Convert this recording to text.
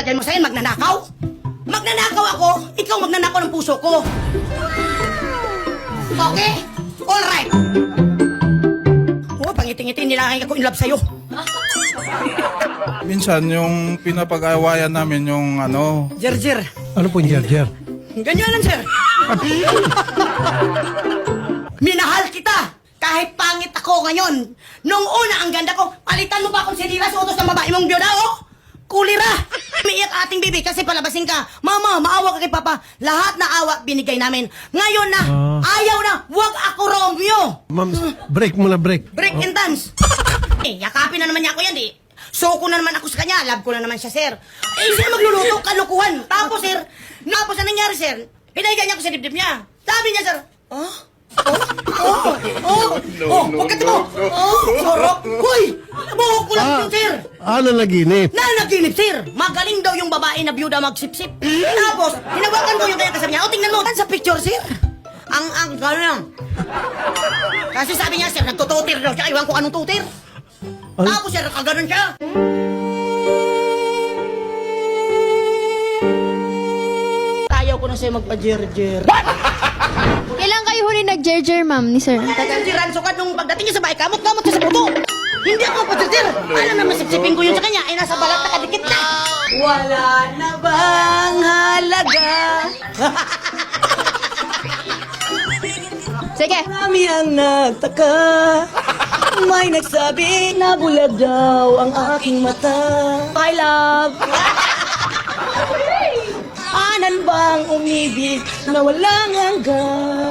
Lalagyan mo sa'yo, magnanakaw? Magnanakaw ako, ikaw magnanakaw ng puso ko. Okay? Alright. Oh, pangiti-ngiti, nilangay ako in love sa'yo. Minsan yung pinapag-awayan namin yung ano, Jer. Ano po yung Jer? Ganyan lang, sir. Minahal kita. Kahit pangit ako ngayon. Nung una, ang ganda ko. Palitan mo pa akong sinilas utos ng babae mong biyuda, oh. Kulira. Umiiyak ating bibi kasi palabasin ka. Mama, maawa ka kay Papa. Lahat na awa binigay namin. Ngayon na, ayaw na. Wag ako Romeo. Ma'am, break muna, break. Break and dance. Yakapin na naman niya ako yan, eh. So ko na naman ako sa kanya. Love ko na naman siya, sir. Siya magluluto, kalukuhan. Tapos, sir, ano nangyari, sir? Pinaigan niya ako sa dibdib niya. Sabi niya, sir, pagkat mo, sorok. Hoy, nabuhok ko lang yun, sir. Nanaginip. Nanaginip, sir. Magaling daw yung babae na byuda magsipsip. Tapos, hinawakan ko yung kaya kasabi niya. Tingnan mo, sa picture, sir. Ang gano'n lang. Kasi sabi niya, sir, nagtututir daw siya. Iwan ko anong tutir. Tapos, sir, kaganon siya. Ayaw ko na sa'yo magpa-jer-jer. Kailan kayo huli nag-jer-jer, ma'am, ni sir? Tagal-jiran sukat nung pagdating niya sa bahay, kamot-kamot ka sa buto. Hindi ako magpa-jer-jer. Alam na masipsipin ko yun sa kanya, ay nasa balat na kadikit na. Wala na bang halaga? Sige. Marami ang nagtaka. May nagsabi na bulag daw ang aking mata. My love. Anan bang umibig na walang hanggan?